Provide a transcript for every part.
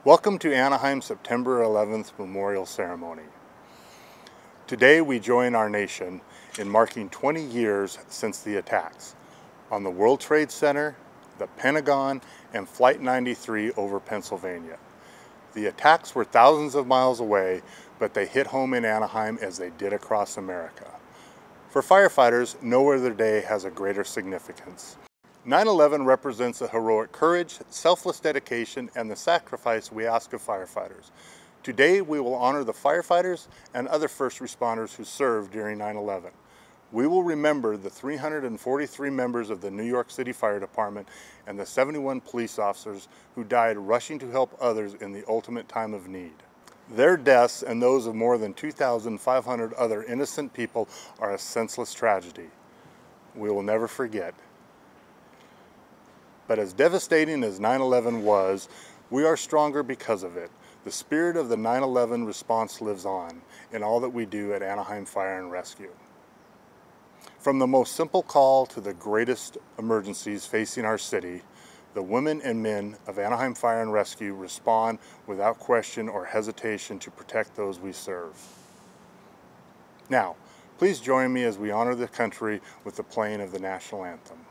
Welcome to Anaheim September 11th Memorial Ceremony. Today we join our nation in marking 20 years since the attacks on the World Trade Center, the Pentagon, and Flight 93 over Pennsylvania. The attacks were thousands of miles away, but they hit home in Anaheim as they did across America. For firefighters, no other day has a greater significance. 9/11 represents the heroic courage, selfless dedication, and the sacrifice we ask of firefighters. Today, we will honor the firefighters and other first responders who served during 9/11. We will remember the 343 members of the New York City Fire Department and the 71 police officers who died rushing to help others in the ultimate time of need. Their deaths and those of more than 2,500 other innocent people are a senseless tragedy. We will never forget. But as devastating as 9/11 was, we are stronger because of it. The spirit of the 9/11 response lives on in all that we do at Anaheim Fire and Rescue. From the most simple call to the greatest emergencies facing our city, the women and men of Anaheim Fire and Rescue respond without question or hesitation to protect those we serve. Now, please join me as we honor the country with the playing of the national anthem.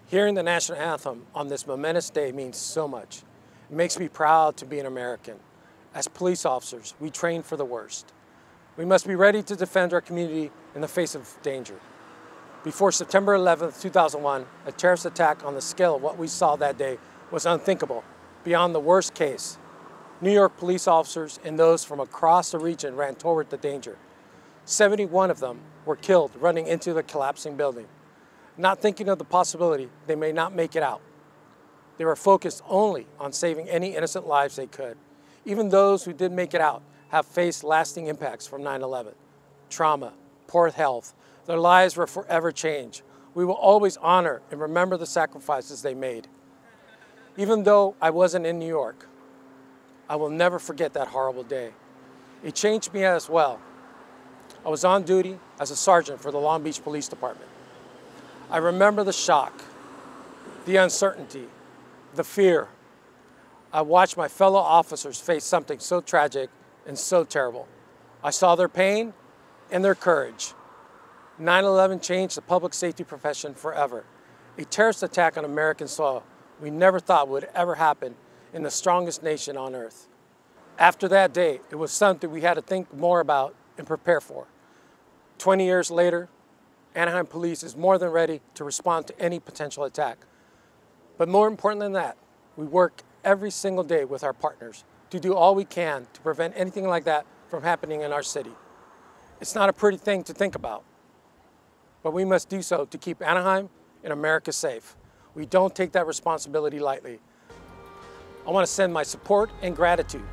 Hearing the national anthem on this momentous day means so much. It makes me proud to be an American. As police officers, we train for the worst. We must be ready to defend our community in the face of danger. Before September 11th, 2001, a terrorist attack on the scale of what we saw that day was unthinkable, beyond the worst case. New York police officers and those from across the region ran toward the danger. 71 of them were killed running into the collapsing building, not thinking of the possibility they may not make it out. They were focused only on saving any innocent lives they could. Even those who did make it out have faced lasting impacts from 9/11. Trauma, poor health, their lives were forever changed. We will always honor and remember the sacrifices they made. Even though I wasn't in New York, I will never forget that horrible day. It changed me as well. I was on duty as a sergeant for the Long Beach Police Department. I remember the shock, the uncertainty, the fear. I watched my fellow officers face something so tragic and so terrible. I saw their pain and their courage. 9/11 changed the public safety profession forever. A terrorist attack on American soil we never thought would ever happen in the strongest nation on earth. After that day, it was something we had to think more about and prepare for. 20 years later, Anaheim Police is more than ready to respond to any potential attack. But more important than that, we work every single day with our partners to do all we can to prevent anything like that from happening in our city. It's not a pretty thing to think about, but we must do so to keep Anaheim and America safe. We don't take that responsibility lightly. I want to send my support and gratitude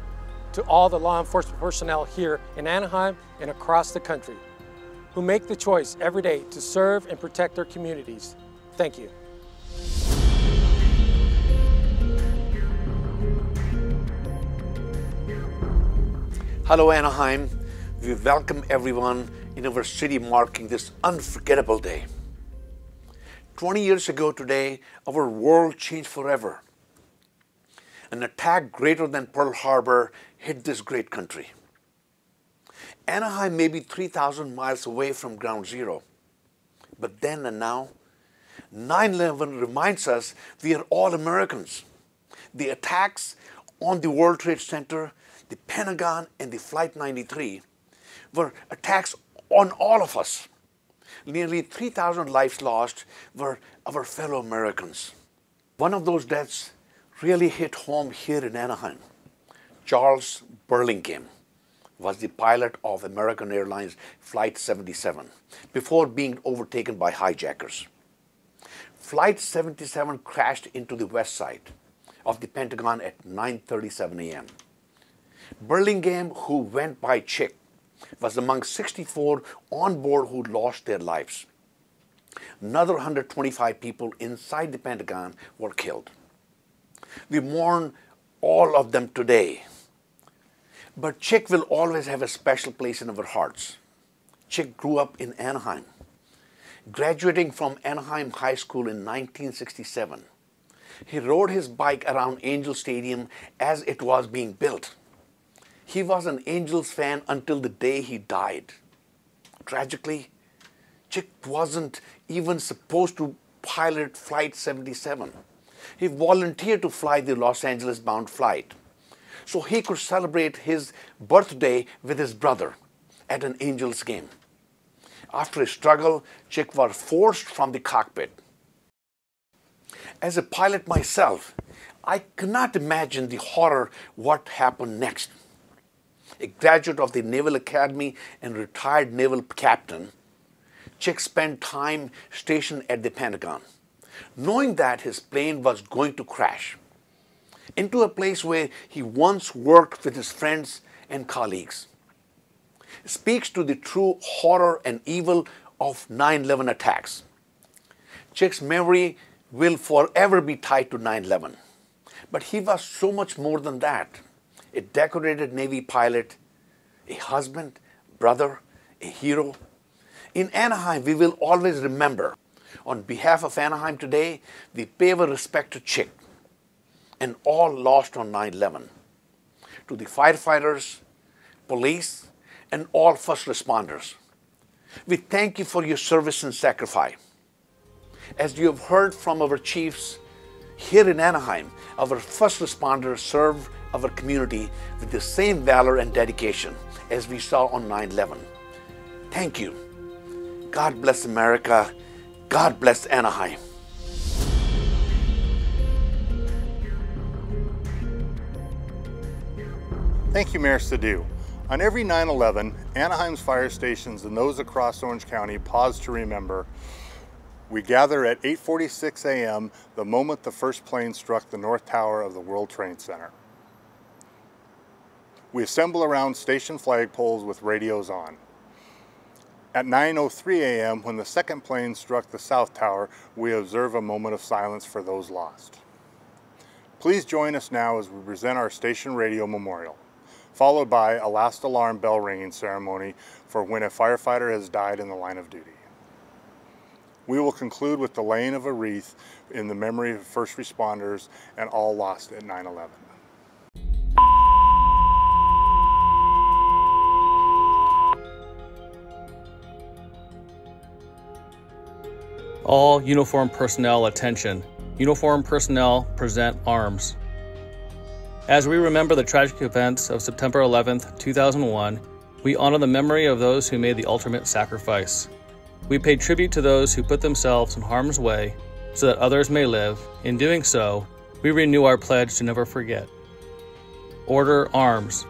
to all the law enforcement personnel here in Anaheim and across the country who make the choice every day to serve and protect their communities. Thank you. Hello Anaheim, we welcome everyone in our city marking this unforgettable day. 20 years ago today, our world changed forever. An attack greater than Pearl Harbor hit this great country. Anaheim may be 3,000 miles away from ground zero. But then and now, 9/11 reminds us we are all Americans. The attacks on the World Trade Center, the Pentagon, and the Flight 93 were attacks on all of us. Nearly 3,000 lives lost were our fellow Americans. One of those deaths really hit home here in Anaheim. Charles Burlingame was the pilot of American Airlines Flight 77 before being overtaken by hijackers. Flight 77 crashed into the west side of the Pentagon at 9:37 a.m. Burlingame, who went by Chic, was among 64 on board who lost their lives. Another 125 people inside the Pentagon were killed. We mourn all of them today. But Chic will always have a special place in our hearts. Chic grew up in Anaheim, graduating from Anaheim High School in 1967. He rode his bike around Angel Stadium as it was being built. He was an Angels fan until the day he died. Tragically, Chic wasn't even supposed to pilot Flight 77. He volunteered to fly the Los Angeles-bound flight so he could celebrate his birthday with his brother at an Angels game. After a struggle, Chic was forced from the cockpit. As a pilot myself, I cannot imagine the horror what happened next. A graduate of the Naval Academy and retired naval captain, Chic spent time stationed at the Pentagon, knowing that his plane was going to crash into a place where he once worked with his friends and colleagues. It speaks to the true horror and evil of 9/11 attacks. Chic's memory will forever be tied to 9/11. But he was so much more than that. A decorated Navy pilot, a husband, brother, a hero. In Anaheim, we will always remember. On behalf of Anaheim today, we pay our respect to Chic and all lost on 9/11. To the firefighters, police, and all first responders, we thank you for your service and sacrifice. As you have heard from our chiefs, here in Anaheim, our first responders serve our community with the same valor and dedication as we saw on 9/11. Thank you. God bless America. God bless Anaheim. Thank you, Mayor Sidhu. On every 9/11, Anaheim's fire stations and those across Orange County pause to remember. We gather at 8:46 a.m. the moment the first plane struck the North Tower of the World Trade Center. We assemble around station flagpoles with radios on. At 9:03 a.m., when the second plane struck the South Tower, we observe a moment of silence for those lost. Please join us now as we present our station radio memorial, followed by a last alarm bell ringing ceremony for when a firefighter has died in the line of duty. We will conclude with the laying of a wreath in the memory of first responders and all lost at 9/11. All uniformed personnel attention. Uniformed personnel present arms. As we remember the tragic events of September 11th, 2001, we honor the memory of those who made the ultimate sacrifice. We pay tribute to those who put themselves in harm's way so that others may live. In doing so, we renew our pledge to never forget. Order arms.